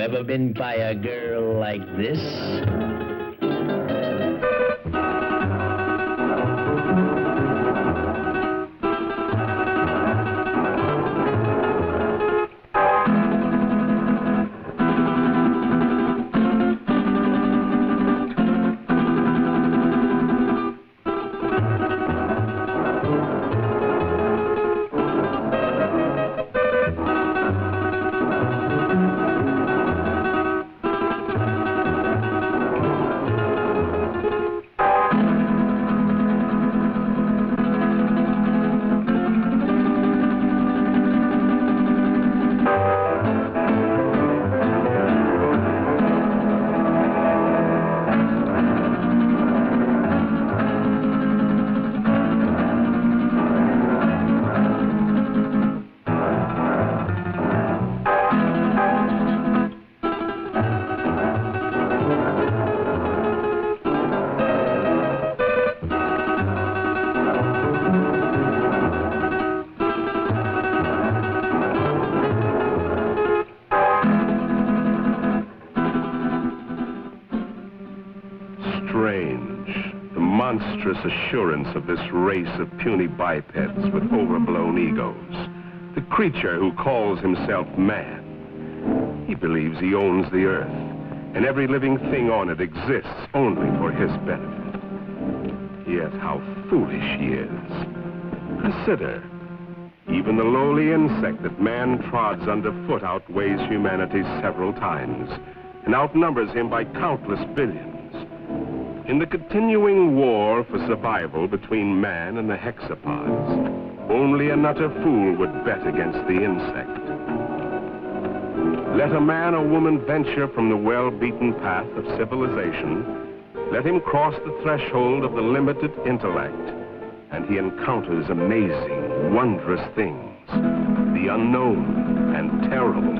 ever been by a girl like this? Monstrous assurance of this race of puny bipeds with overblown egos. The creature who calls himself man. He believes he owns the earth, and every living thing on it exists only for his benefit. Yet how foolish he is. Consider, even the lowly insect that man trods underfoot outweighs humanity several times, and outnumbers him by countless billions. In the continuing war for survival between man and the hexapods, only an utter fool would bet against the insect. Let a man or woman venture from the well-beaten path of civilization, let him cross the threshold of the limited intellect, and he encounters amazing, wondrous things, the unknown and terrible.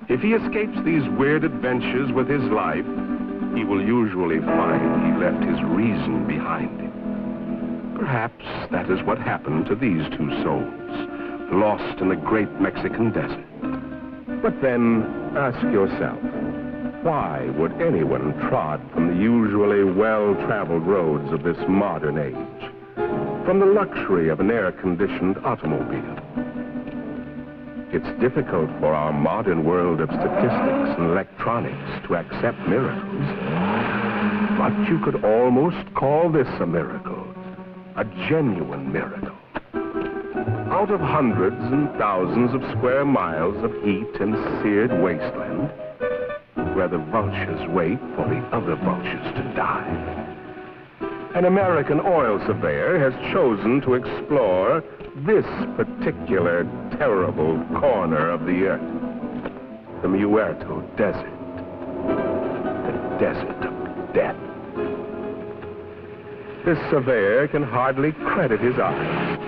If he escapes these weird adventures with his life, he will usually find he left his reason behind him. Perhaps that is what happened to these two souls, lost in the great Mexican desert. But then, ask yourself, why would anyone trod from the usually well-traveled roads of this modern age, from the luxury of an air-conditioned automobile? It's difficult for our modern world of statistics and electronics to accept miracles. But you could almost call this a miracle, a genuine miracle. Out of hundreds and thousands of square miles of heat and seared wasteland, where the vultures wait for the other vultures to die, an American oil surveyor has chosen to explore this particular terrible corner of the earth, the Muerto Desert, the desert of death. This surveyor can hardly credit his eyes.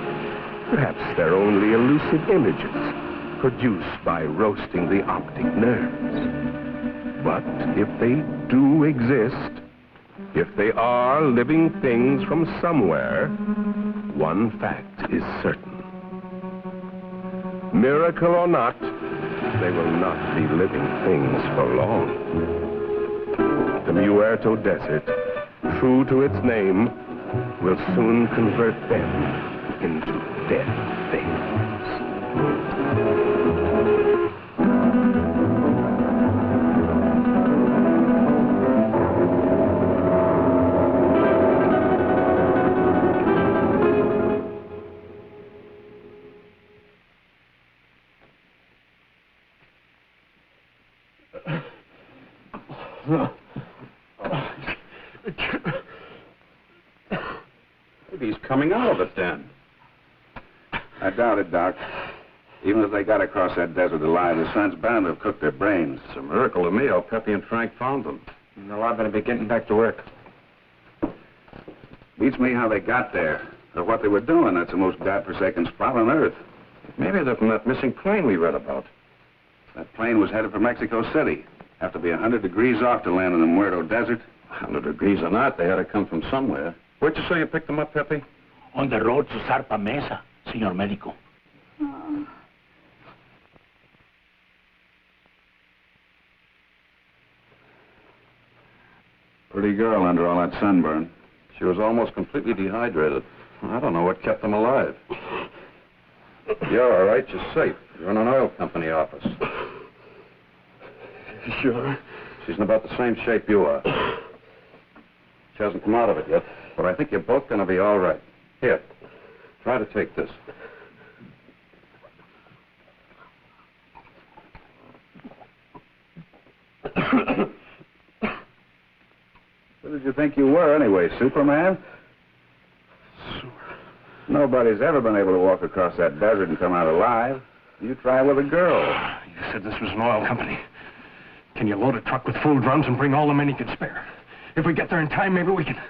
Perhaps they're only elusive images produced by roasting the optic nerves. But if they do exist, if they are living things from somewhere, one fact is certain. Miracle or not, they will not be living things for long. The Muerto Desert, true to its name, will soon convert them into dead things. Maybe he's coming out of it then. I doubt it, Doc. Even if they got across that desert alive, the sun's bound to have cooked their brains. It's a miracle to me how Pepe and Frank found them. No, I better be getting back to work. Beats me how they got there, or what they were doing. That's the most godforsaken spot on Earth. Maybe they're from that missing plane we read about. That plane was headed for Mexico City. Have to be 100 degrees off to land in the Muerto Desert. 100 degrees or not, they had to come from somewhere. Where'd you say you picked them up, Pepe? On the road to Zarpa Mesa, Señor Médico. Oh. Pretty girl under all that sunburn. She was almost completely dehydrated. I don't know what kept them alive. You're all right. You're safe. You're in an oil company office. Sure? She's in about the same shape you are. She hasn't come out of it yet, but I think you're both going to be all right. Here, try to take this. Who did you think you were, anyway, Superman? Nobody's ever been able to walk across that desert and come out alive. You try with a girl. You said this was an oil company. Can you load a truck with full drums and bring all the men you can spare? If we get there in time, maybe we can...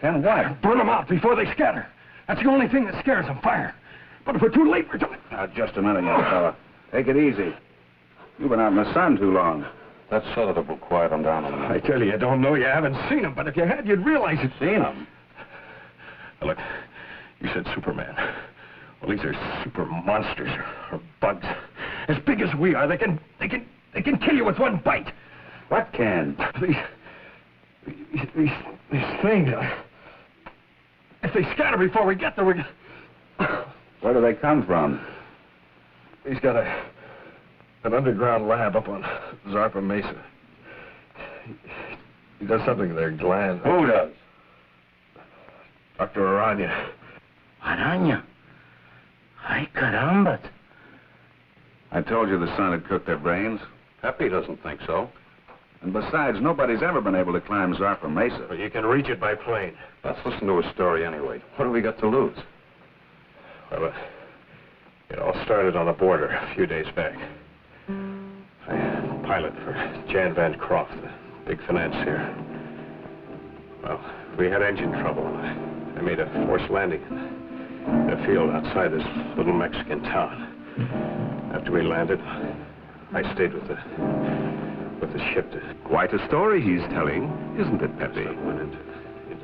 And what? Burn them out before they scatter. That's the only thing that scares them, fire. But if we're too late, we're too... Now, just a minute, young fella. Take it easy. You've been out in the sun too long. That sedative will quiet them down a minute. I tell you, I don't know. You haven't seen them, but if you had, you'd realize it. Seen them? Now, look, you said Superman. Well, these are super monsters or bugs. As big as we are, they can kill you with one bite. What can? These things. If they scatter before we get there, we're... Where do they come from? He's got an underground lab up on Zarpa Mesa. He does something to their glands. Who does? Dr. Aranya. Araña. Ay, carambas. I told you the sun had cooked their brains. Pepe doesn't think so. And besides, nobody's ever been able to climb Zarpa Mesa. But you can reach it by plane. Let's listen to his story anyway. What do we got to lose? Well, it all started on the border a few days back. I pilot for Jan Van Croft, the big financier. Well, we had engine trouble. I made a forced landing in a field outside this little Mexican town. After we landed, I stayed with the ship to... Quite a story he's telling, isn't it, Pepe?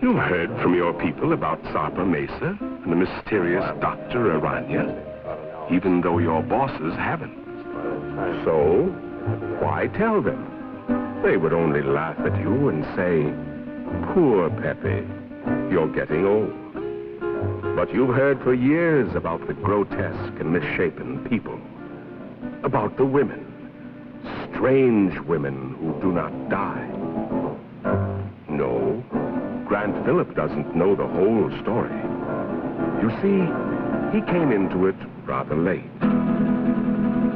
You've heard from your people about Zarpa Mesa and the mysterious Dr. Aranya, even though your bosses haven't. So, why tell them? They would only laugh at you and say, poor Pepe, you're getting old. But you've heard for years about the grotesque and misshapen people, about the women, strange women who do not die. No, Grant Phillip doesn't know the whole story. You see, he came into it rather late.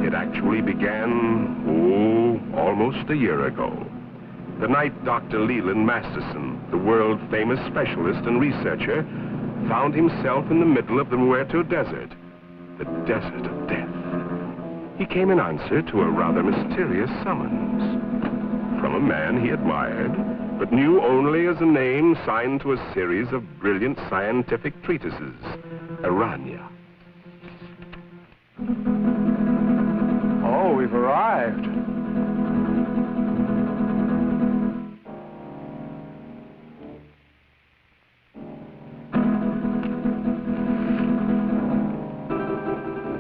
It actually began, almost a year ago. The night Dr. Leland Masterson, the world-famous specialist and researcher, found himself in the middle of the Muerto Desert, the desert of death. He came in answer to a rather mysterious summons from a man he admired, but knew only as a name signed to a series of brilliant scientific treatises, Aranya. Oh, we've arrived.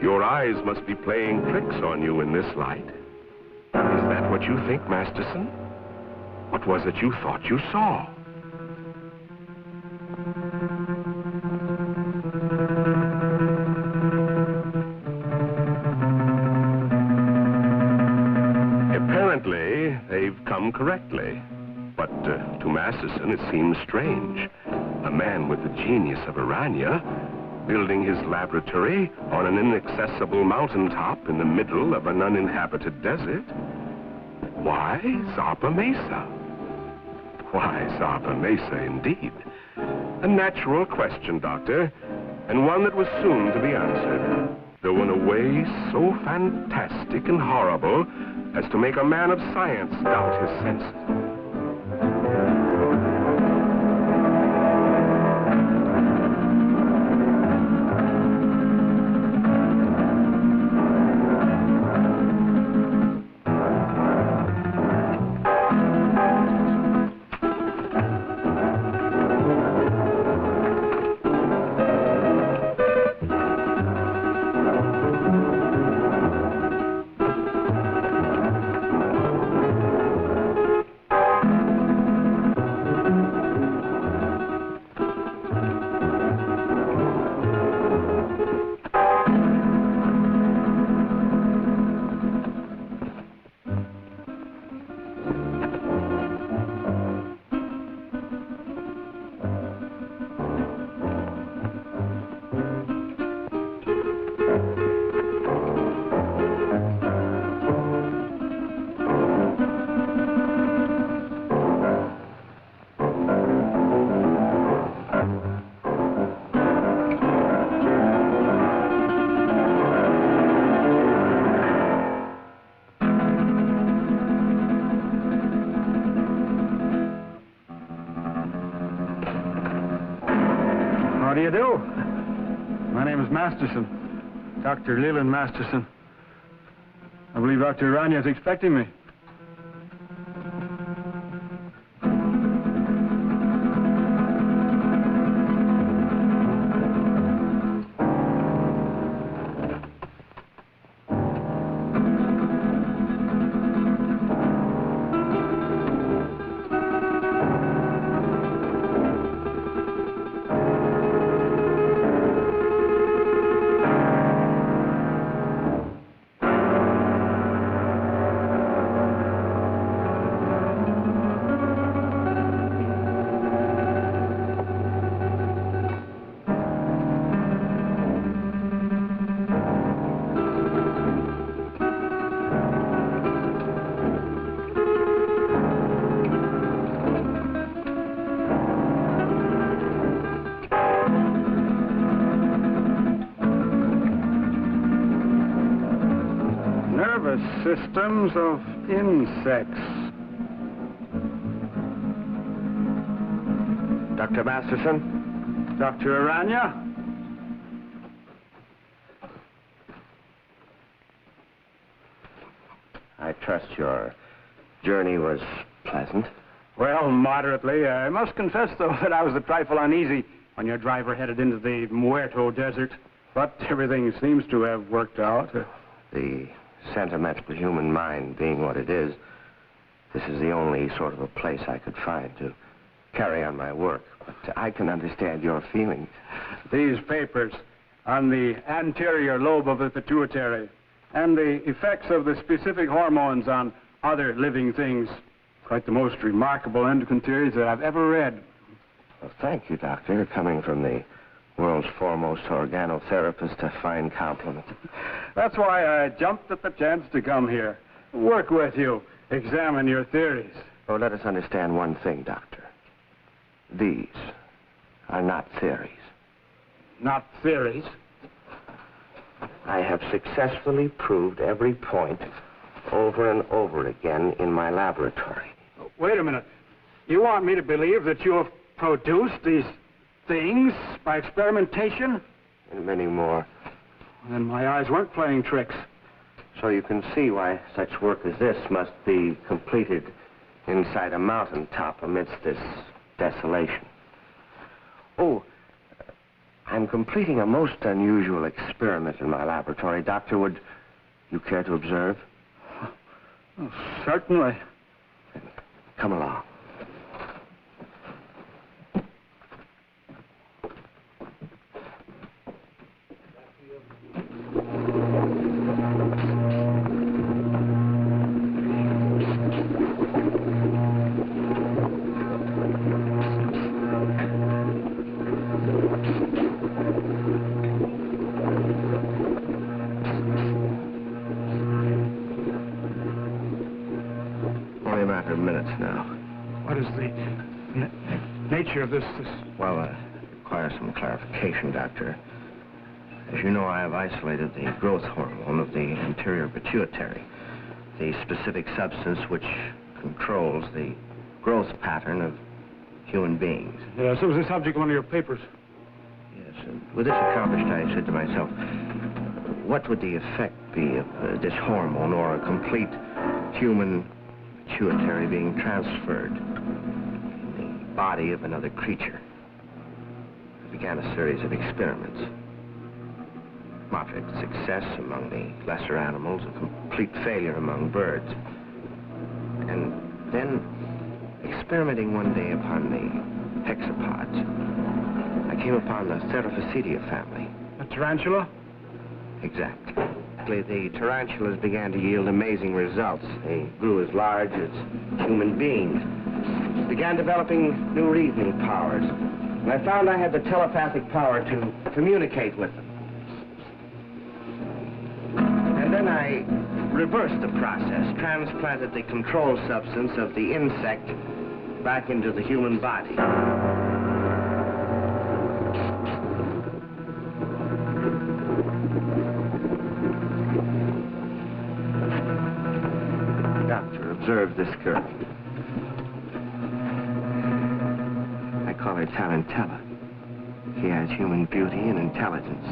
Your eyes must be playing tricks on you in this light. Is that what you think, Masterson? What was it you thought you saw? Apparently, they've come correctly. But to Masterson, it seems strange. A man with the genius of Aranya building his laboratory on an inaccessible mountaintop in the middle of an uninhabited desert. Why Zarpa Mesa? Why Zarpa Mesa, indeed? A natural question, Doctor, and one that was soon to be answered, though in a way so fantastic and horrible as to make a man of science doubt his senses. Masterson. Dr. Leland Masterson. I believe Dr. Aranya is expecting me. Systems of insects. Dr. Masterson? Dr. Aranya? I trust your journey was pleasant. Well, moderately. I must confess, though, that I was a trifle uneasy when your driver headed into the Muerto Desert. But everything seems to have worked out. The sentimental human mind being what it is, this is the only sort of a place I could find to carry on my work. But I can understand your feelings. These papers on the anterior lobe of the pituitary and the effects of the specific hormones on other living things, quite the most remarkable endocrine theories that I've ever read. Well, thank you, Doctor. Coming from the world's foremost organotherapist, a fine compliment. That's why I jumped at the chance to come here. Work with you. Examine your theories. Oh, let us understand one thing, Doctor. These are not theories. Not theories? I have successfully proved every point over and over again in my laboratory. Wait a minute. You want me to believe that you have produced these things by experimentation? And many more. Then my eyes weren't playing tricks. So you can see why such work as this must be completed inside a mountaintop amidst this desolation. Oh, I'm completing a most unusual experiment in my laboratory. Doctor, would you care to observe? Oh, certainly. Then come along. Only a matter of minutes now. What is the nature of this? Well, it requires some clarification, Doctor. As you know, I have isolated the growth hormone of the anterior pituitary, the specific substance which controls the growth pattern of human beings. Yes, it was the subject of one of your papers. Yes, and with this accomplished, I said to myself, what would the effect be of this hormone or a complete human pituitary being transferred in the body of another creature? I began a series of experiments. Moderate success among the lesser animals, a complete failure among birds. And then, experimenting one day upon the hexapods, I came upon the Theraphosidia family. A tarantula? Exactly. The tarantulas began to yield amazing results. They grew as large as human beings, began developing new reasoning powers. And I found I had the telepathic power to communicate with them. And then I reversed the process, transplanted the control substance of the insect back into the human body. Doctor, observe this girl. I call her Tarantella. She has human beauty and intelligence.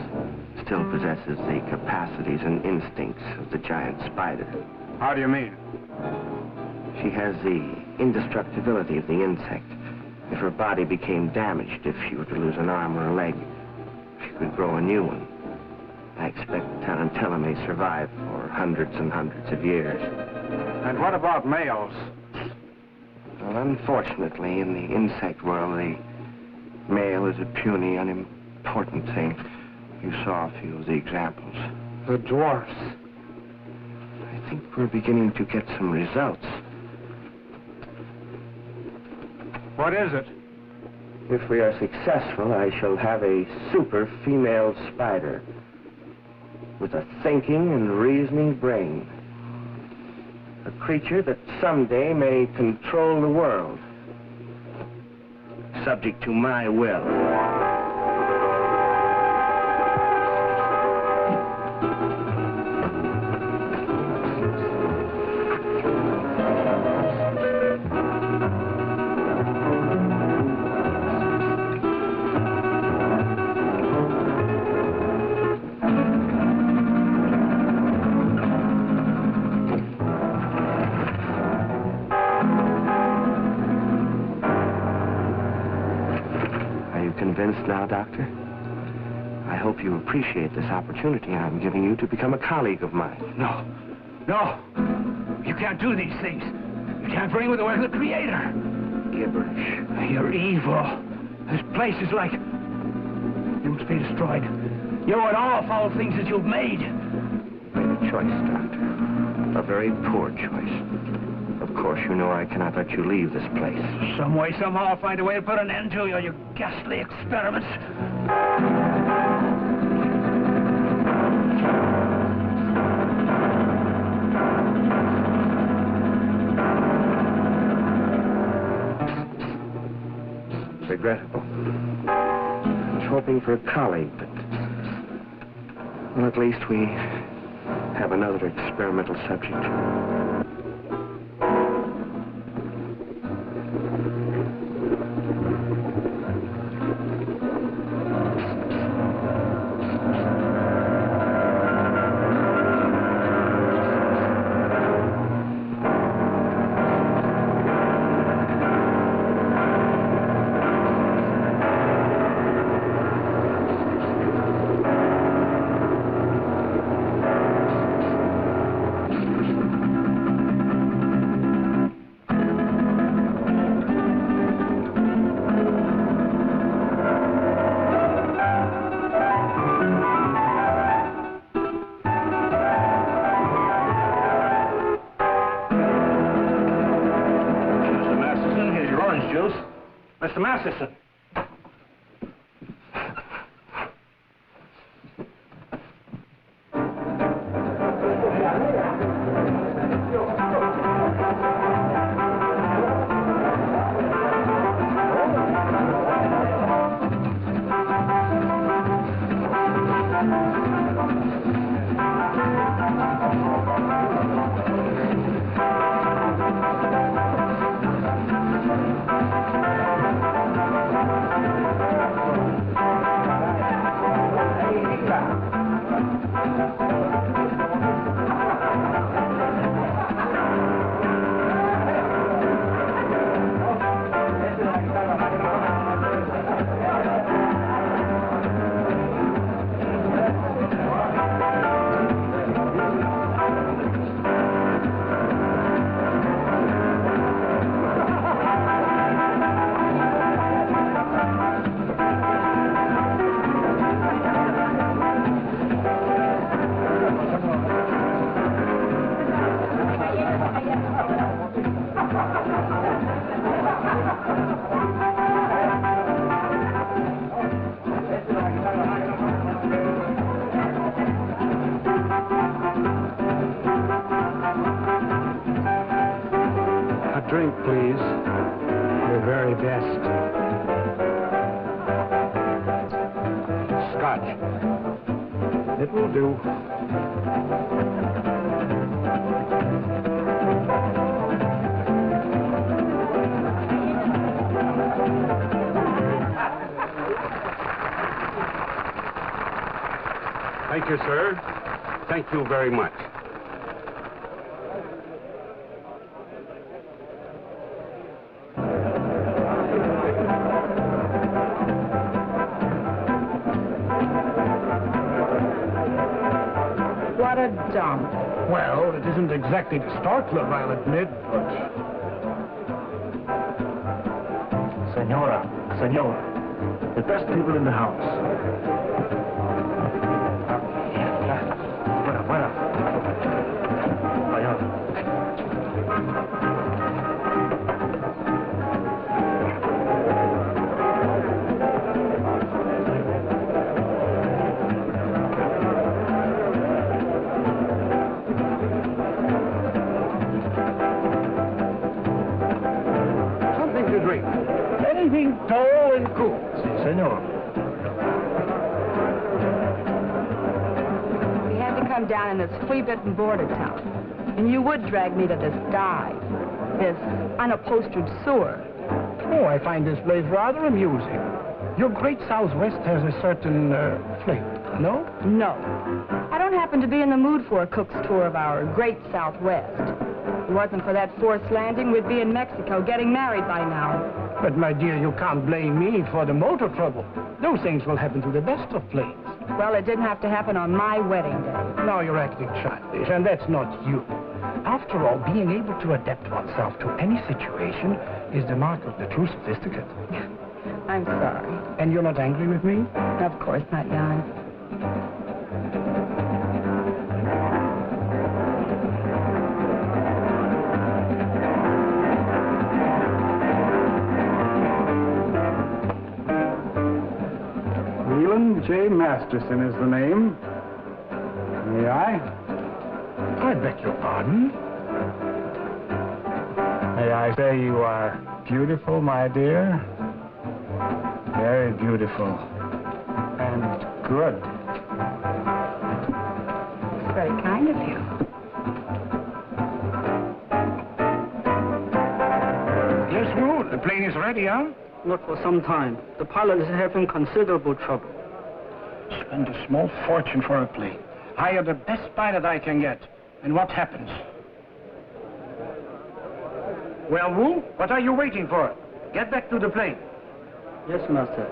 still possesses the capacities and instincts of the giant spider. How do you mean? She has the indestructibility of the insect. If her body became damaged, if she were to lose an arm or a leg, she could grow a new one. I expect Tarantella may survive for hundreds and hundreds of years. And what about males? Well, unfortunately, in the insect world, the male is a puny, unimportant thing. You saw a few of the examples. The dwarfs. I think we're beginning to get some results. What is it? If we are successful, I shall have a super female spider with a thinking and reasoning brain. A creature that someday may control the world, subject to my will. Convinced now, Doctor? I hope you appreciate this opportunity I'm giving you to become a colleague of mine. No. No. You can't do these things. You can't bring with the work of the Creator. Gibberish. You're evil. This place is like... You must be destroyed. You and all foul things that you've made. Made a choice, Doctor. A very poor choice. Of course, you know I cannot let you leave this place. Some way, somehow, I'll find a way to put an end to your ghastly experiments. Regrettable. I was hoping for a colleague, but... Well, at least we have another experimental subject. Mr. Masterson. Drink, please. Your very best. Scotch. It will do. Thank you, sir. Thank you very much. What a dump. Well, it isn't exactly the Star Club, I'll admit, but... Senora, the best people in the house. Fuera. Something to drink. Anything tall and cool. Si, senor. We had to come down in this flea-bitten border town. And you would drag me to this dive, this unupholstered sewer. Oh, I find this place rather amusing. Your great Southwest has a certain flavor, no? No. I don't happen to be in the mood for a cook's tour of our great Southwest. If it wasn't for that forced landing, we'd be in Mexico getting married by now. But, my dear, you can't blame me for the motor trouble. Those things will happen to the best of planes. Well, it didn't have to happen on my wedding day. Now you're acting childish, and that's not you. After all, being able to adapt oneself to any situation is the mark of the true sophisticate. I'm sorry. And you're not angry with me? Of course not, Jan. Leland J. Masterson is the name. May I? I beg your pardon? May I say you are beautiful, my dear? Very beautiful. And good. It's very kind of you. Yes, Wu, the plane is ready, huh? Not for some time. The pilot is having considerable trouble. Spend a small fortune for a plane. Hire the best pilot I can get. And what happens? Well, Wu, what are you waiting for? Get back to the plane. Yes, master.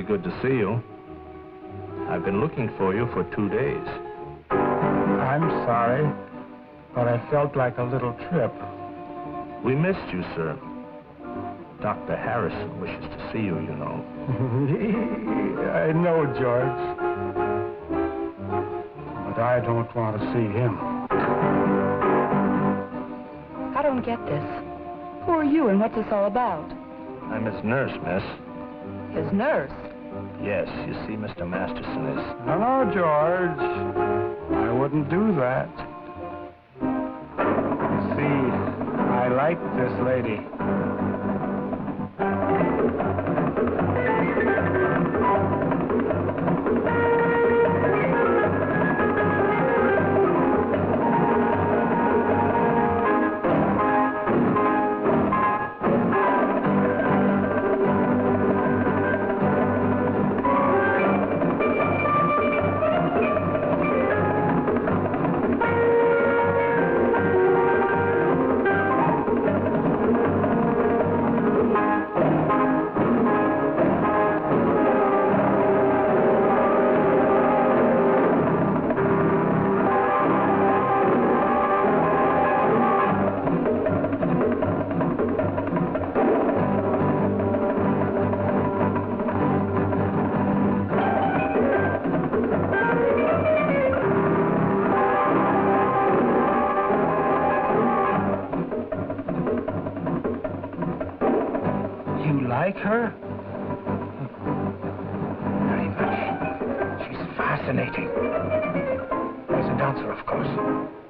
good to see you. I've been looking for you for 2 days. I'm sorry, but I felt like a little trip. We missed you, sir. Dr. Harrison wishes to see you, you know. I know, George. But I don't want to see him. I don't get this. Who are you and what's this all about? I'm his nurse, miss. His nurse? Yes, you see, Mr. Masterson is... No, George. I wouldn't do that. See, I like this lady. Like her? Very much. She's fascinating. As a dancer, of course.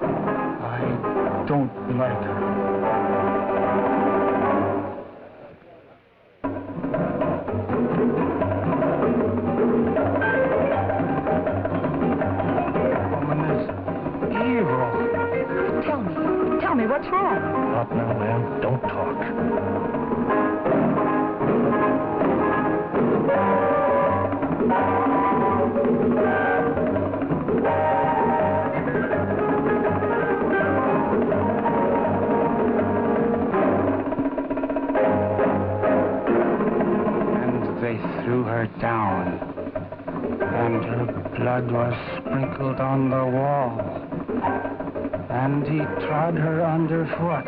I don't like her. Woman is evil. Tell me, what's wrong? Not now, ma'am. Don't talk. They threw her down, and her blood was sprinkled on the wall, and he trod her underfoot.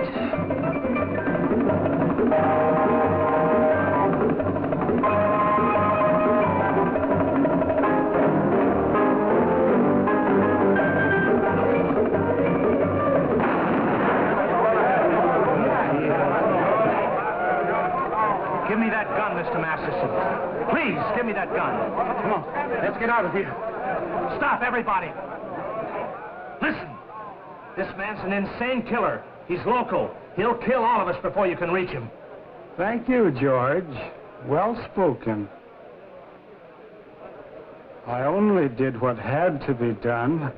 Give me that gun, Mr. Masterson. Please, give me that gun. Come on, let's get out of here. Stop, everybody. Listen. This man's an insane killer. He's local. He'll kill all of us before you can reach him. Thank you, George. Well spoken. I only did what had to be done.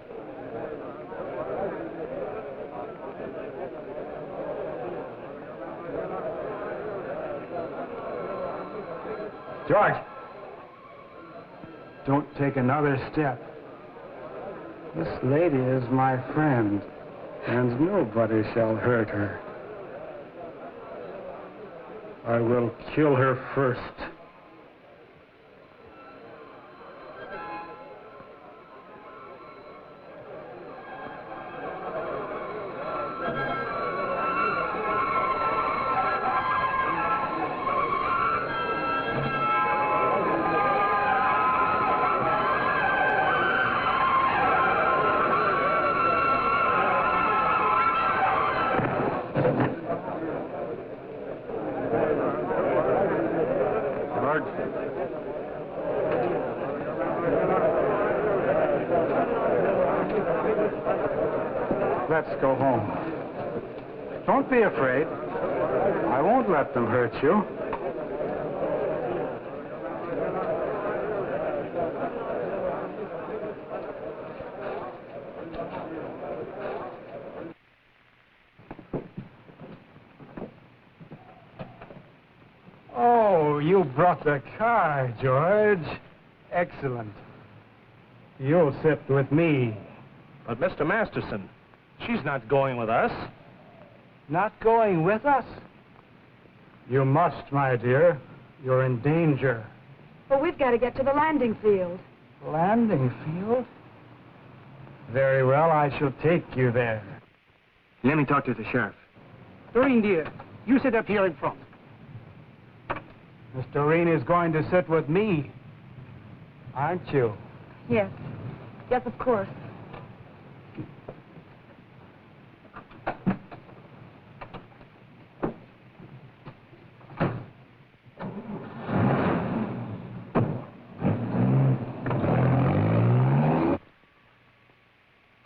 George! Don't take another step. This lady is my friend, and nobody shall hurt her. I will kill her first. Let's go home. Don't be afraid. I won't let them hurt you. Oh, you brought the car, George. Excellent. You'll sit with me. But, Mr. Masterson, she's not going with us. Not going with us? You must, my dear. You're in danger. Well, we've got to get to the landing field. Landing field? Very well, I shall take you there. Let me talk to the sheriff. Doreen, dear, you sit up here in front. Miss Doreen is going to sit with me, aren't you? Yes. Yes, of course.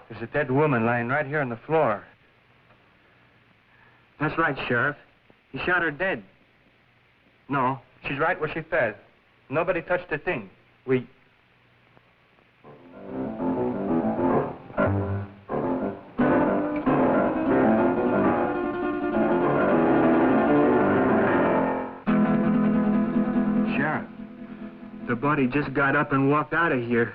There's a dead woman lying right here on the floor. That's right, Sheriff. He shot her dead. No, she's right where she fell. Nobody touched a thing. We... Sheriff, the body just got up and walked out of here.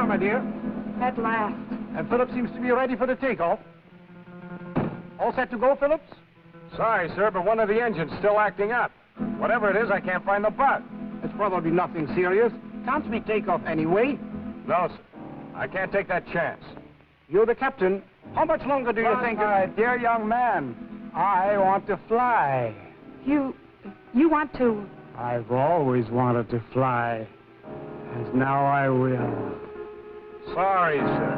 My dear. At last. And Phillips seems to be ready for the takeoff. All set to go, Phillips? Sorry, sir, but one of the engine's still acting up. Whatever it is, I can't find the part. It's probably nothing serious. Can't we take off anyway? No, sir. I can't take that chance. You're the captain. How much longer do you think... My dear young man, I want to fly. You want to... I've always wanted to fly, and now I will. Sorry, sir,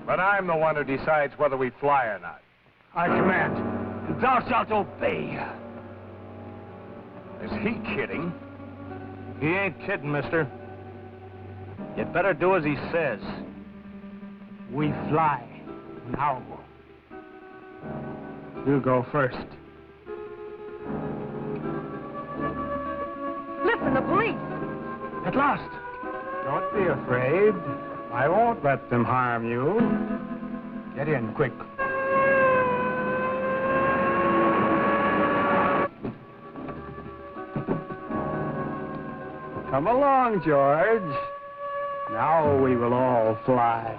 but I'm the one who decides whether we fly or not. I command, and thou shalt obey. Is he kidding? He ain't kidding, mister. You'd better do as he says. We fly now. You go first. Listen, the police! At last. Don't be afraid. I won't let them harm you. Get in, quick. Come along, George. Now we will all fly.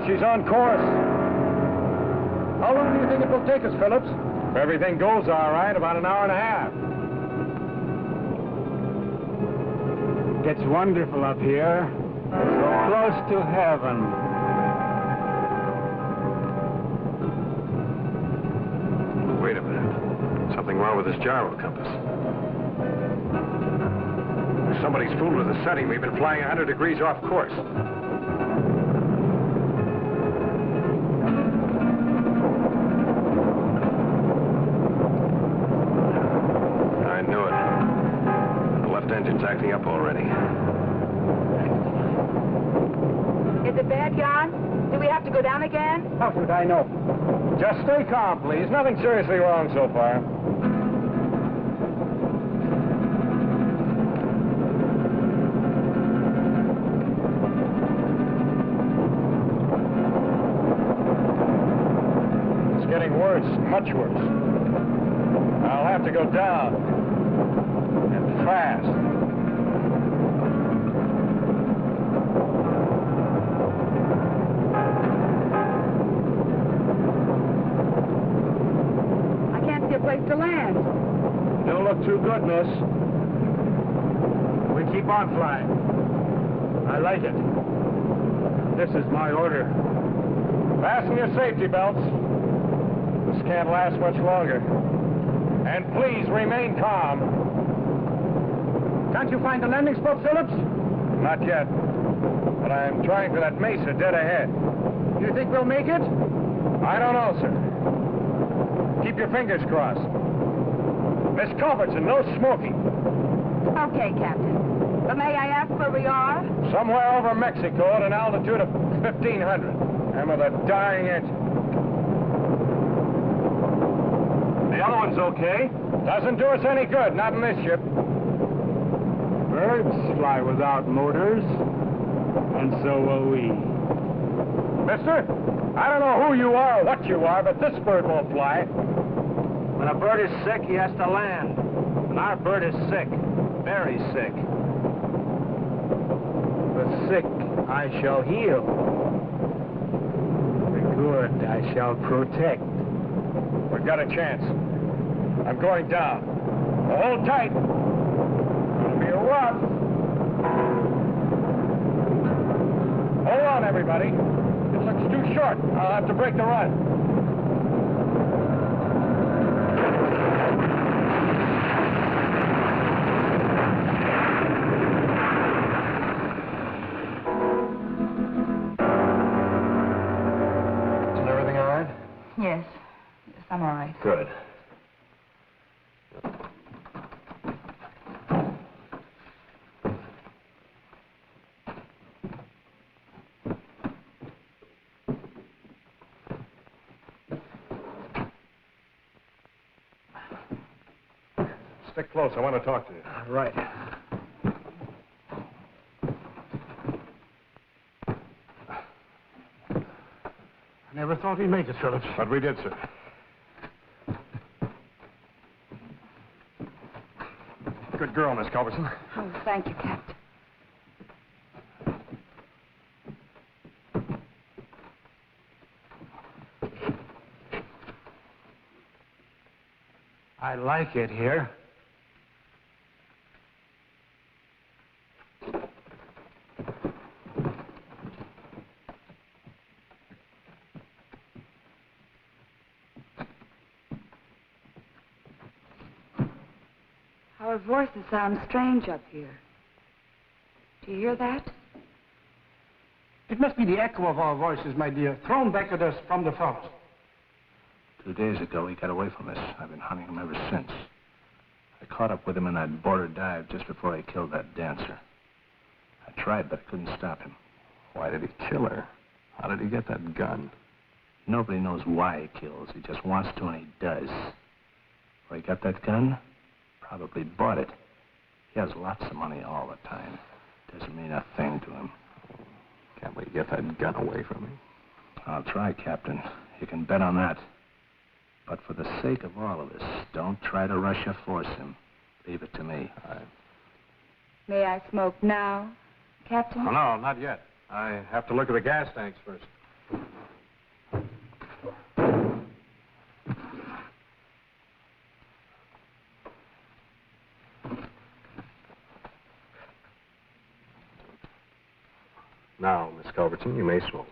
She's on course. How long do you think it will take us, Phillips? If everything goes all right, about an hour and a half. It's wonderful up here. So close to heaven. Wait a minute. Something wrong with this gyro compass. Somebody's fooled with the setting. We've been flying 100 degrees off course. Acting up already. Is it bad, Jan? Do we have to go down again? How should I know? Just stay calm, please. Nothing seriously wrong so far. It's getting worse, much worse. I'll have to go down. And fast. Place to land. Don't look too good, miss. We keep on flying. I like it. This is my order. Fasten your safety belts. This can't last much longer. And please remain calm. Can't you find a landing spot, Phillips? Not yet. But I'm trying for that mesa dead ahead. You think we'll make it? I don't know, sir. Keep your fingers crossed. Miss Culbertson, no smoking. Okay, Captain. But may I ask where we are? Somewhere over Mexico at an altitude of 1,500. And with a dying engine. The other one's okay. Doesn't do us any good, not in this ship. Birds fly without motors, and so will we. Mister, I don't know who you are or what you are, but this bird won't fly. When a bird is sick, he has to land. And our bird is sick. Very sick. The sick I shall heal. The good I shall protect. We've got a chance. I'm going down. Now hold tight. It'll be a rough. Hold on, everybody. It looks too short. I'll have to break the run. Isn't everything all right? Yes. Yes, I'm all right. Good. Stick close. I want to talk to you. Right. I never thought we'd make it, Phillips. But we did, sir. Good girl, Miss Culbertson. Oh, thank you, Captain. I like it here. Our voices sound strange up here. Do you hear that? It must be the echo of our voices, my dear, thrown back at us from the forest. 2 days ago, he got away from us. I've been hunting him ever since. I caught up with him in that border dive just before I killed that dancer. I tried, but I couldn't stop him. Why did he kill her? How did he get that gun? Nobody knows why he kills. He just wants to, and he does. Where he got that gun? Probably bought it. He has lots of money all the time. Doesn't mean a thing to him. Can't we get that gun away from him? I'll try, Captain. You can bet on that. But for the sake of all of us, don't try to rush or force him. Leave it to me. May I smoke now, Captain? Oh, no, not yet. I have to look at the gas tanks first. Now, Miss Culbertson, you may smoke.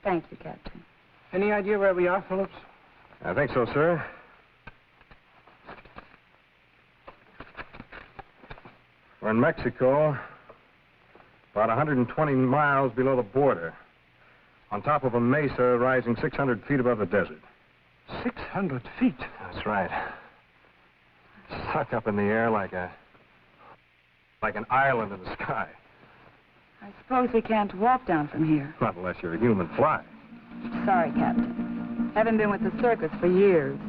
Thank you, Captain. Any idea where we are, Phillips? I think so, sir. We're in Mexico, about 120 miles below the border, on top of a mesa rising 600 feet above the desert. 600 feet. That's right. Stuck up in the air like an island in the sky. I suppose we can't walk down from here. Not unless you're a human fly. Sorry, Captain. Haven't been with the circus for years.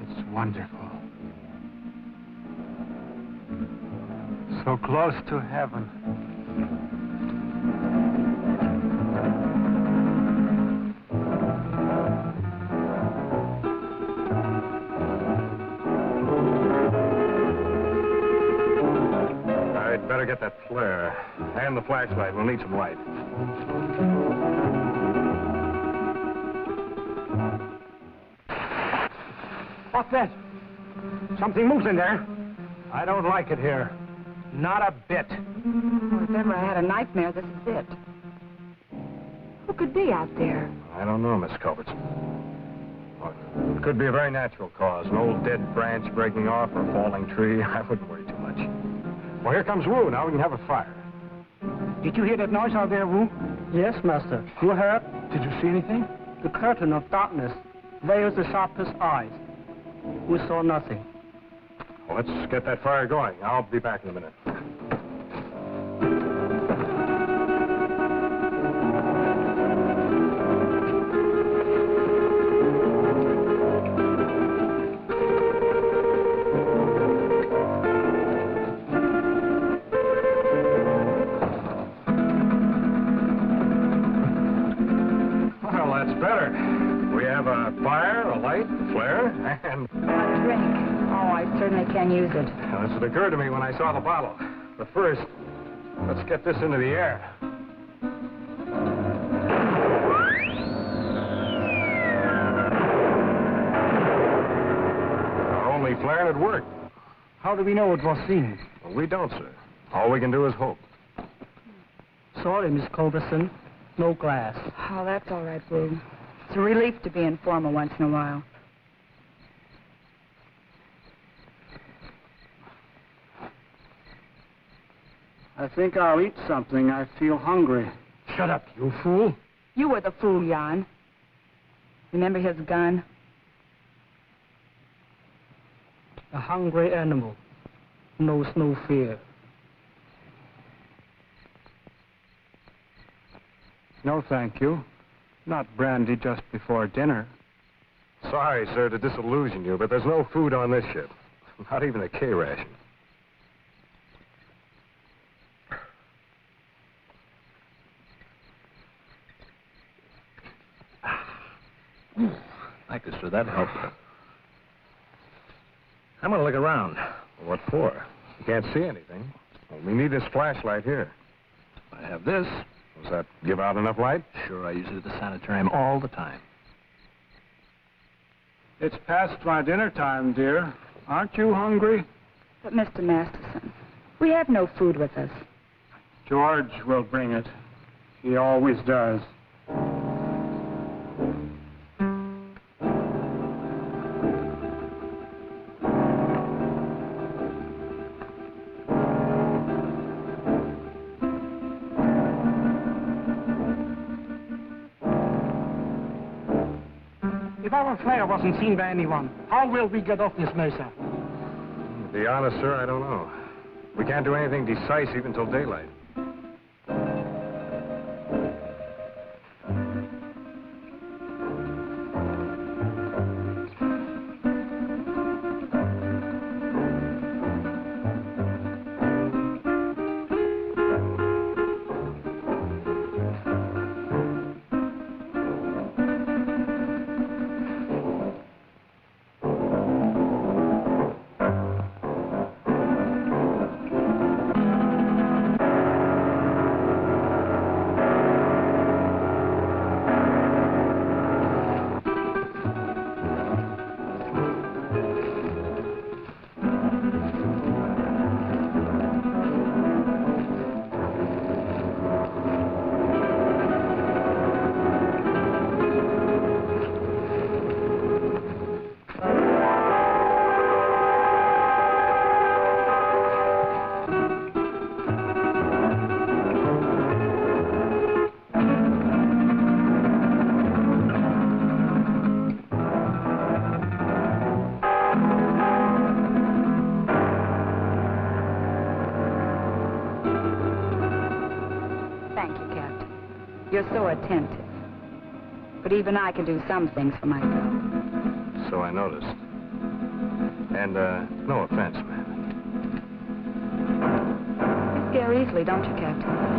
It's wonderful. So close to heaven. I'd better get that flare. And the flashlight. We'll need some light. What's that? Something moves in there. I don't like it here. Not a bit. Oh, if ever I had a nightmare, this is it. Who could be out there? I don't know, Miss Culbertson. Look, it could be a very natural cause. An old dead branch breaking off or a falling tree. I wouldn't worry too much. Well, here comes Wu. Now we can have a fire. Did you hear that noise out there, Wu? Yes, Master. You heard? Did you see anything? The curtain of darkness veils the sharpest eyes. We saw nothing. Well, let's get that fire going. I'll be back in a minute. Well, that's better. We have a fire, a light, a flare, and... A drink. Oh, I certainly can use it. Well, that's what occurred to me when I saw the bottle. But first, let's get this into the air. Our only flare, and it worked. How do we know it was seen? Well, we don't, sir. All we can do is hope. Sorry, Miss Culberson. No glass. Oh, that's all right, Boo. It's a relief to be informal once in a while. I think I'll eat something. I feel hungry. Shut up, you fool. You were the fool, Jan. Remember his gun? A hungry animal knows no fear. No, thank you. Not brandy just before dinner. Sorry, sir, to disillusion you, but there's no food on this ship. Not even a K ration. Thank you, sir. That helped. I'm going to look around. What for? You can't see anything. Well, we need this flashlight here. I have this. Does that give out enough light? Sure, I use it at the sanitarium all the time. It's past my dinner time, dear. Aren't you hungry? But, Mr. Masterson, we have no food with us. George will bring it. He always does. If our flare wasn't seen by anyone, how will we get off this mesa? To be honest, sir, I don't know. We can't do anything decisive until daylight. You're so attentive. But even I can do some things for myself. So I noticed. And, no offense, ma'am. You scare easily, don't you, Captain?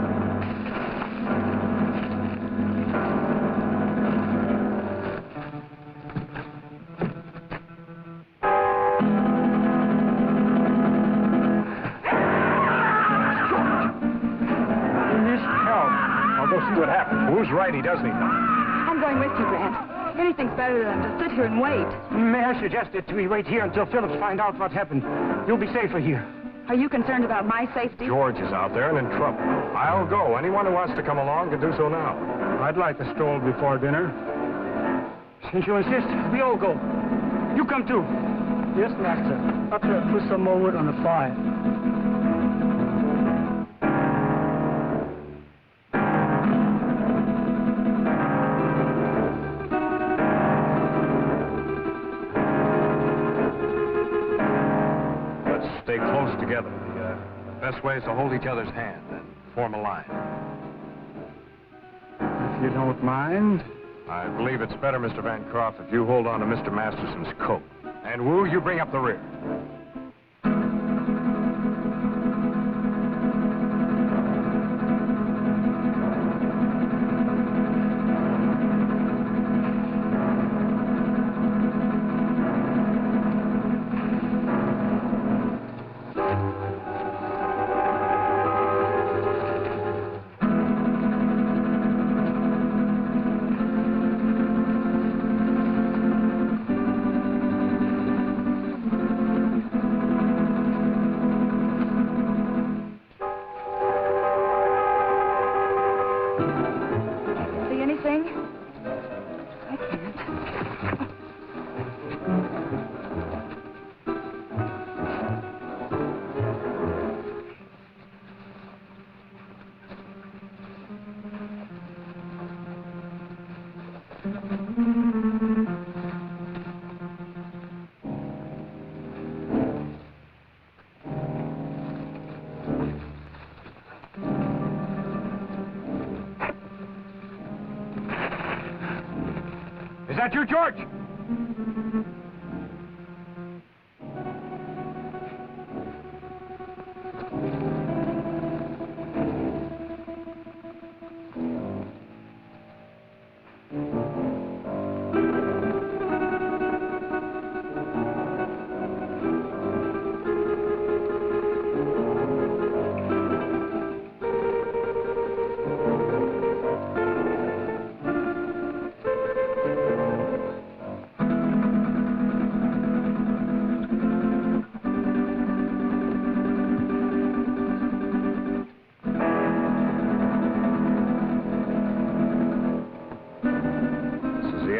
See what happens. Who's right? He doesn't even know. I'm going with you, Grant. Anything's better than to sit here and wait. May I suggest that we wait here until Phillips finds out what happened? You'll be safer here. Are you concerned about my safety? George is out there and in trouble. I'll go. Anyone who wants to come along can do so now. I'd like a stroll before dinner. Since you insist, we all go. You come too. Yes, Master. Butler, put some more wood on the fire. close together. The best way is to hold each other's hand and form a line. If you don't mind. I believe it's better, Mr. Bancroft, if you hold on to Mr. Masterson's coat. And Wu, you bring up the rear. Is that you, George?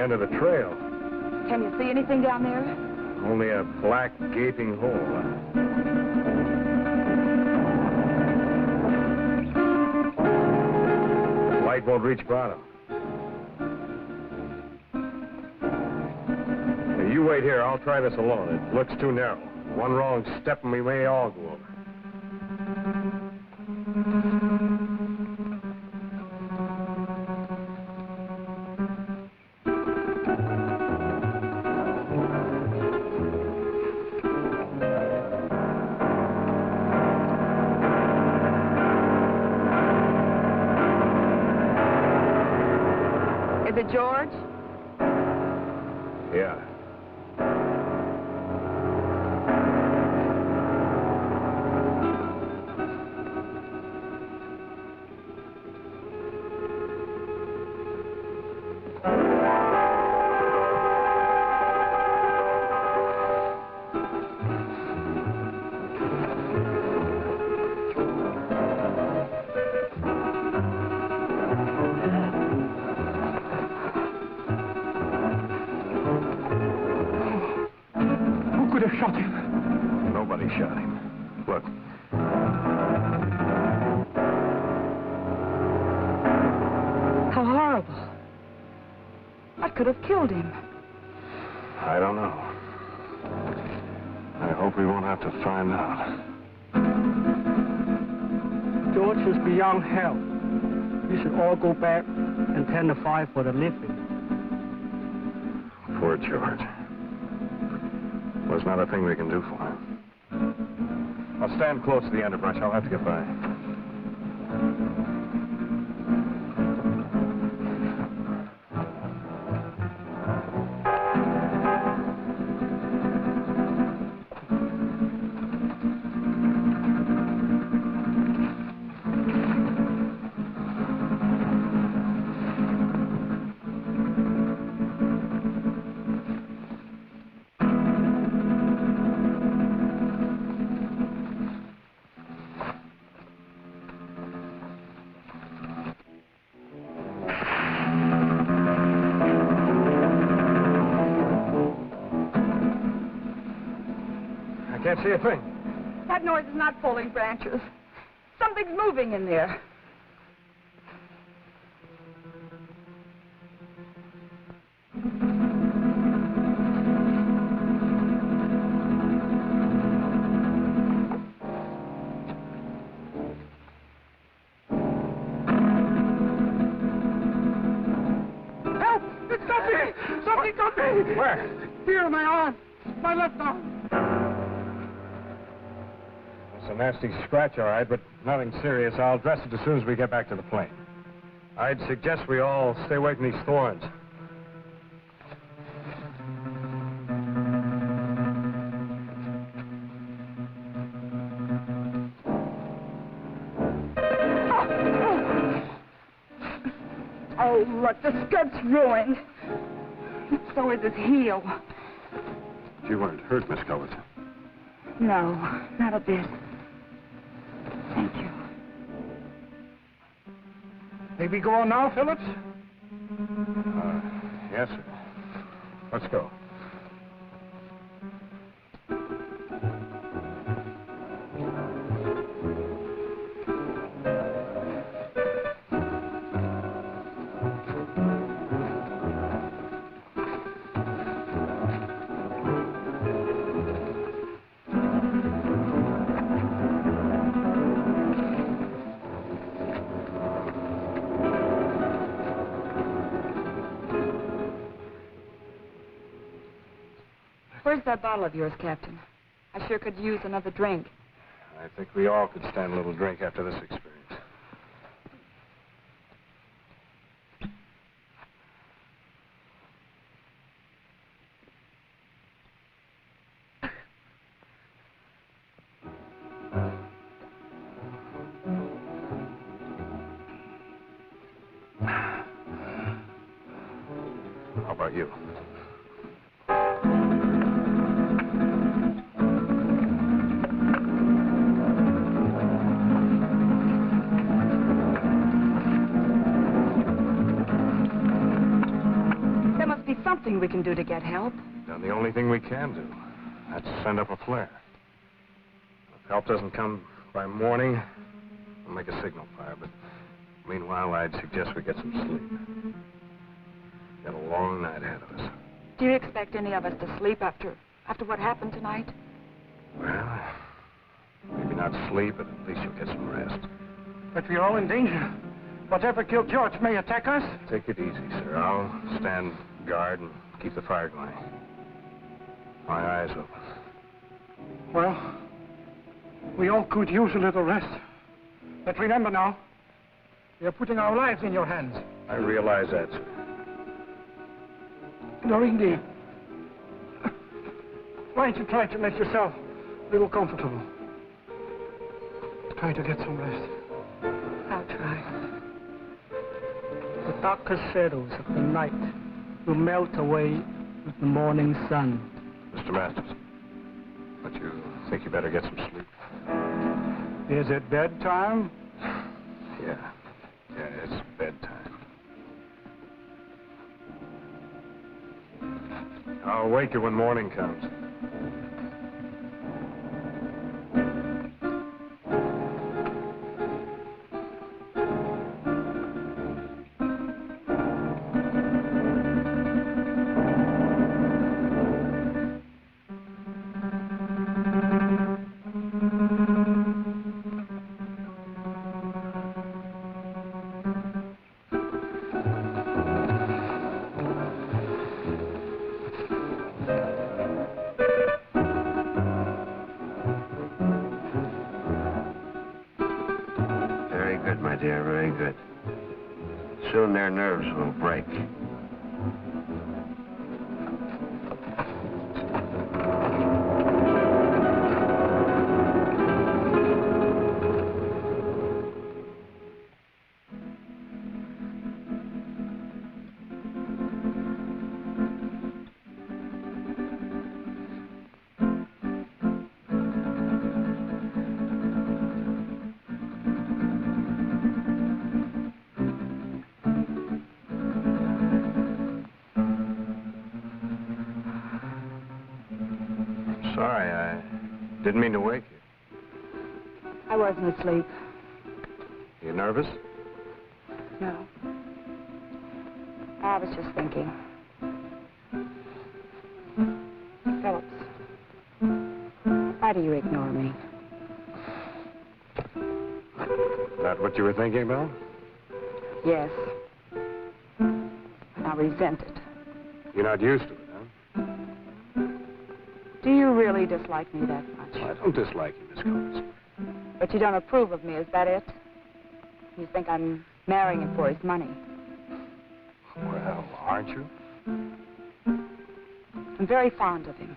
End of the trail. Can you see anything down there? Only a black, gaping hole. Light won't reach bottom. Now, you wait here. I'll try this alone. It looks too narrow. One wrong step and we may all go over. Is it George? Yeah. Shot him. Nobody shot him. Look. How horrible. What could have killed him? I don't know. I hope we won't have to find out. George is beyond help. You should all go back and tend the fire for the living. Poor George. There's not a thing we can do for him. I'll stand close to the underbrush. I'll have to get by. I can't see a thing. That noise is not falling branches. Something's moving in there. Where? Here, my arm. My left arm. It's a nasty scratch, all right, but nothing serious. I'll dress it as soon as we get back to the plane. I'd suggest we all stay away from these thorns. Oh, look, the skirt's ruined. So is his heel. You weren't hurt, Miss Cullis. No, not a bit. Thank you. May we go on now, Phillips? Yes, sir. Let's go. Where's that bottle of yours, Captain? I sure could use another drink. I think we all could stand a little drink after this experience. How about you? Something we can do to get help. Then the only thing we can do, that's send up a flare. If help doesn't come by morning, we'll make a signal fire, but meanwhile, I'd suggest we get some sleep. Got a long night ahead of us. Do you expect any of us to sleep after what happened tonight? Well, maybe not sleep, but at least you'll get some rest. But we're all in danger. Whatever killed George may attack us. Take it easy, sir. I'll stand guard and keep the fire going. My eyes open. Well, we all could use a little rest. But remember now, we are putting our lives in your hands. I realize that, sir. Doreen, why don't you try to make yourself a little comfortable? Try to get some rest. I'll try. The darkest shadows of the night will melt away with the morning sun. Mr. Masters, don't you think you better get some sleep? Is it bedtime? Yeah, it's bedtime. I'll wake you when morning comes. Dear, very good. Soon their nerves will break. Sorry, I didn't mean to wake you. I wasn't asleep. You nervous? No. I was just thinking. Phillips, why do you ignore me? That what you were thinking about? Yes. I resent it. You're not used to it, huh? really dislike me that much? I don't dislike you, Miss Culbertson. But you don't approve of me, is that it? You think I'm marrying him for his money. Well, aren't you? I'm very fond of him.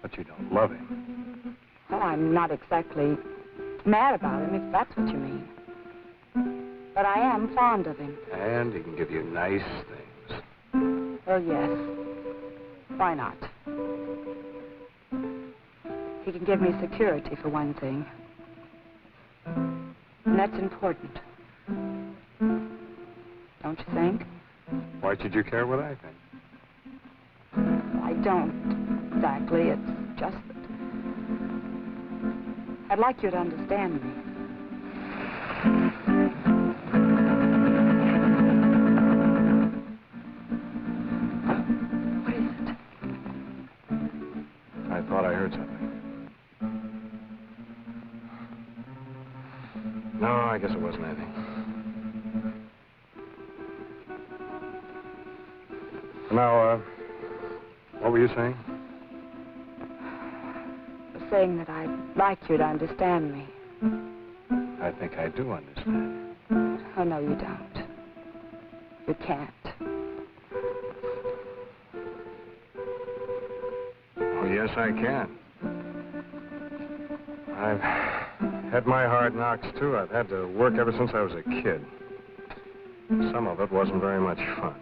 But you don't love him. Well, I'm not exactly mad about him, if that's what you mean. But I am fond of him. And he can give you nice things. Well, yes. Why not? He can give me security, for one thing. And that's important. Don't you think? Why should you care what I think? I don't exactly. It's just that I'd like you to understand me. What is it? I thought I heard something. No, I guess it wasn't anything. Now, what were you saying? I was saying that I'd like you to understand me. I think I do understand. Oh, no, you don't. You can't. Oh, yes, I can. I've had my hard knocks, too. I've had to work ever since I was a kid. Some of it wasn't very much fun.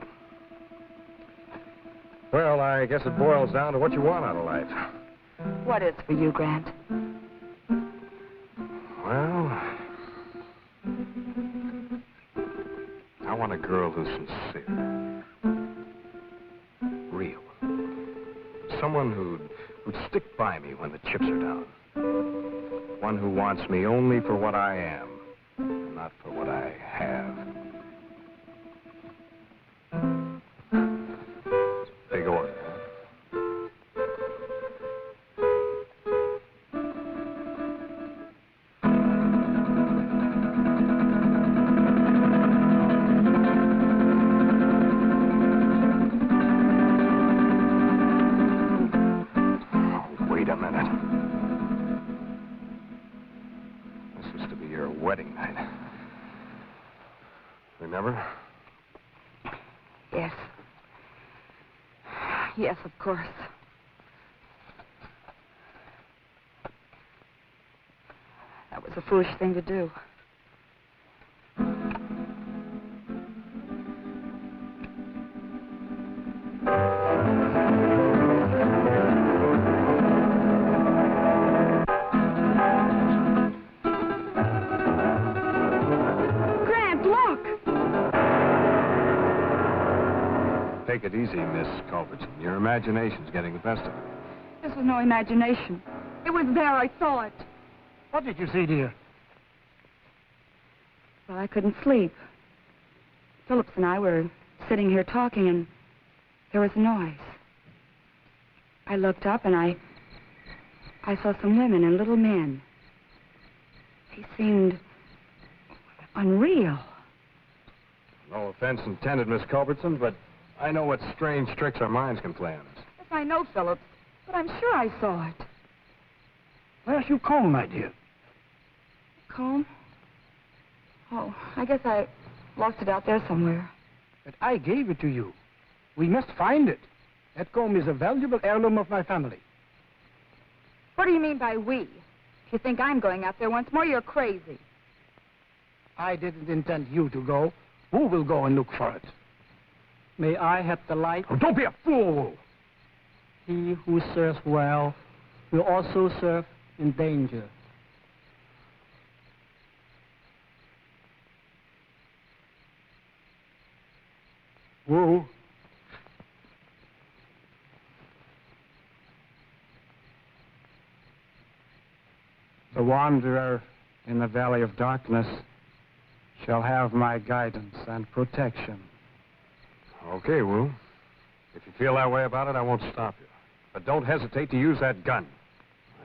Well, I guess it boils down to what you want out of life. What is for you, Grant? Well, I want a girl who's sincere. Real. Someone who'd stick by me when the chips are down. One who wants me only for what I am, not for what I have. Big order, huh? Wait a minute. This is to be your wedding night. Remember? Yes. Yes, of course. That was a foolish thing to do. Grant, look! Take it easy, Miss Culbertson. Your imagination's getting the best of you. This was no imagination. It was there. I saw it. What did you see, dear? Well, I couldn't sleep. Phillips and I were sitting here talking, and there was a noise. I looked up, and I saw some women and little men. They seemed unreal. No offense intended, Miss Culbertson, but I know what strange tricks our minds can play on us. Yes, I know, Phillips, but I'm sure I saw it. Where's your comb, my dear? Comb? Oh, I guess I lost it out there somewhere. But I gave it to you. We must find it. That comb is a valuable heirloom of my family. What do you mean by we? If you think I'm going out there once more, you're crazy. I didn't intend you to go. Who will go and look for it? May I have the light? Oh, don't be a fool! He who serves well will also serve in danger. Who? The wanderer in the valley of darkness shall have my guidance and protection. Okay, Wu. If you feel that way about it, I won't stop you. But don't hesitate to use that gun.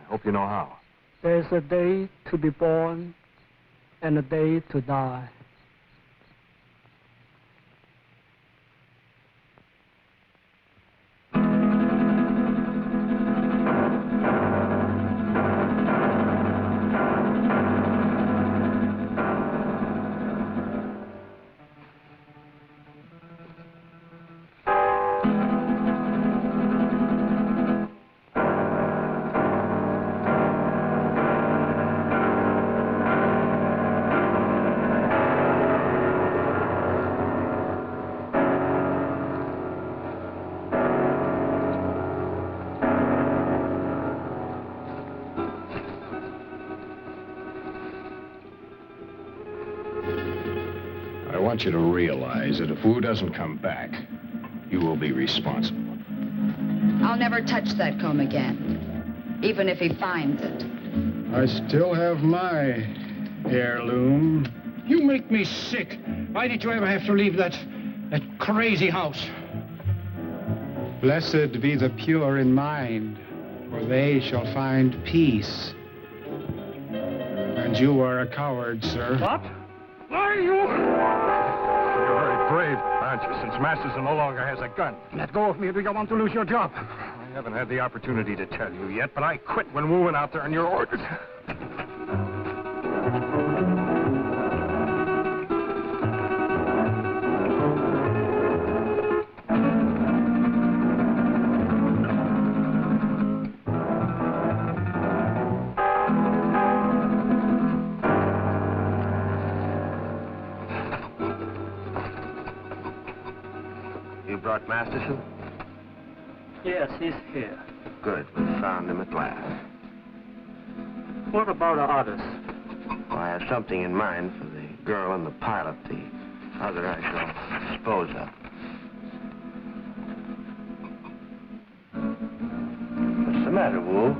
I hope you know how. There's a day to be born and a day to die. I want you to realize that if Wu doesn't come back, you will be responsible. I'll never touch that comb again, even if he finds it. I still have my heirloom. You make me sick. Why did you ever have to leave that crazy house? Blessed be the pure in mind, for they shall find peace. And you are a coward, sir. What? Why are you? You're very brave, aren't you, since Masterson no longer has a gun? Let go of me, or do you want to lose your job? I haven't had the opportunity to tell you yet, but I quit when Wu went out there on your orders. Masterson? Yes, he's here. Good. We found him at last. What about the others? Well, I have something in mind for the girl and the pilot. The other I shall dispose of. What's the matter, Wu?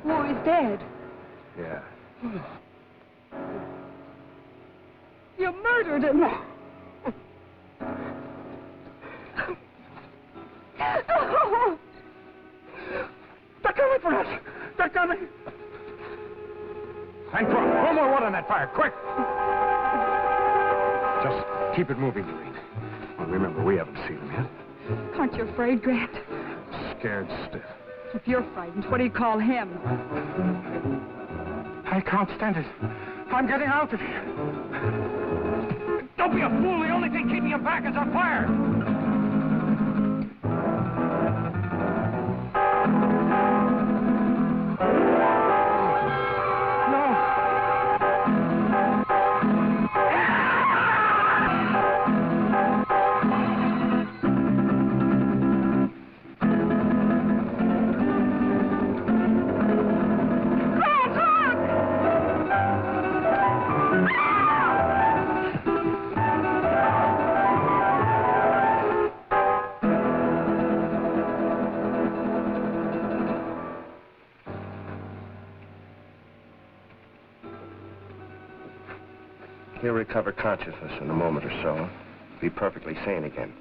Wu is dead. Yeah. You murdered him. They're coming for us. They're coming. And throw more wood on that fire, quick! Just keep it moving, Lorene. Well, remember, we haven't seen him yet. Aren't you afraid, Grant? Scared stiff. If you're frightened, what do you call him? I can't stand it. I'm getting out of here. Don't be a fool. The only thing keeping him back is our fire. He'll recover consciousness in a moment or so. Be perfectly sane again.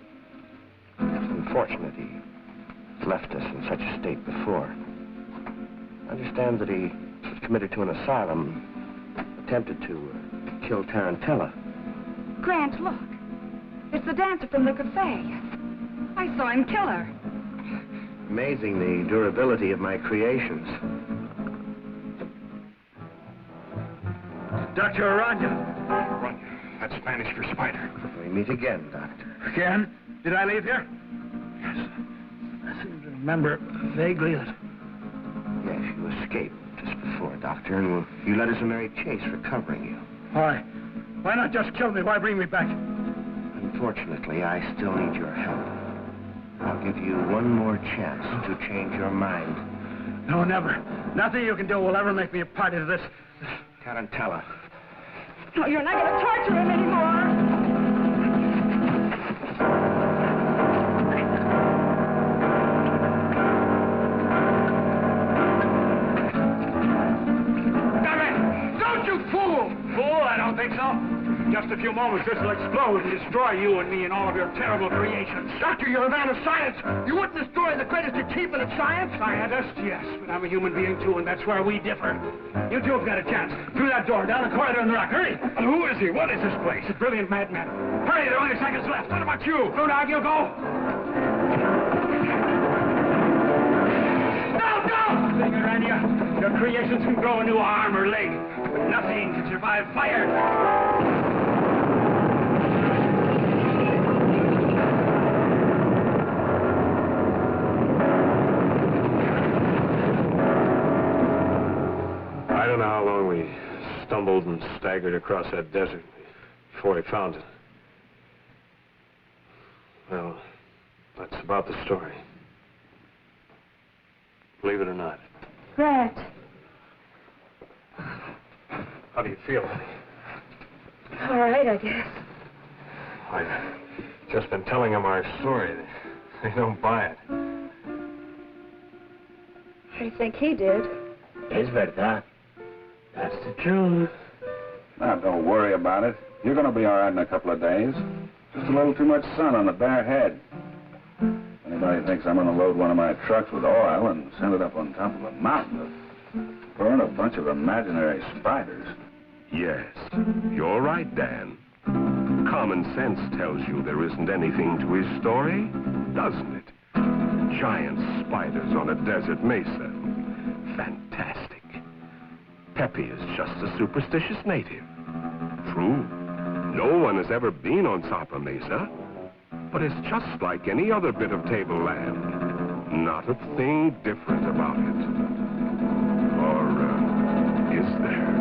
It's unfortunate he left us in such a state before. I understand that he was committed to an asylum, attempted to kill Tarantella. Grant, look. It's the dancer from the cafe. I saw him kill her. Amazing the durability of my creations. Dr. Aranya. Aranya. That's Spanish for spider. We meet again, Doctor. Again? Did I leave here? Yes. I seem to remember vaguely that... Yes, you escaped just before, Doctor, and you led us a merry chase recovering you. Why? Why not just kill me? Why bring me back? Unfortunately, I still need your help. I'll give you one more chance to change your mind. No, never. Nothing you can do will ever make me a party to this. Tarantella. No, you're not going to torture him anymore. just a few moments, this will explode and destroy you and me and all of your terrible creations. Doctor, you're a man of science. You wouldn't destroy the greatest achievement of science. Scientist, yes, but I'm a human being too, and that's where we differ. You two have got a chance. Through that door, down the corridor in the rock. Hurry! And who is he? What is this place? He's a brilliant madman. Hurry, there are only seconds left. What about you? Blue Dog, you go. Thing around you. Your creations can grow a new arm or leg, but nothing can survive fire. I don't know how long we stumbled and staggered across that desert before we found it. Well, that's about the story. Believe it or not. Brett. How do you feel? All right, I guess. I've just been telling them our story. They don't buy it. I think he did. Es verdad. That's the truth. Now, don't worry about it. You're going to be all right in a couple of days. Just a little too much sun on the bare head. Anybody thinks I'm going to load one of my trucks with oil and send it up on top of a mountain to burn a bunch of imaginary spiders? Yes, you're right, Dan. Common sense tells you there isn't anything to his story, doesn't it? Giant spiders on a desert mesa. Fantastic. Pepe is just a superstitious native. True, no one has ever been on Sapa Mesa. But it's just like any other bit of tableland. Not a thing different about it. Or, is there?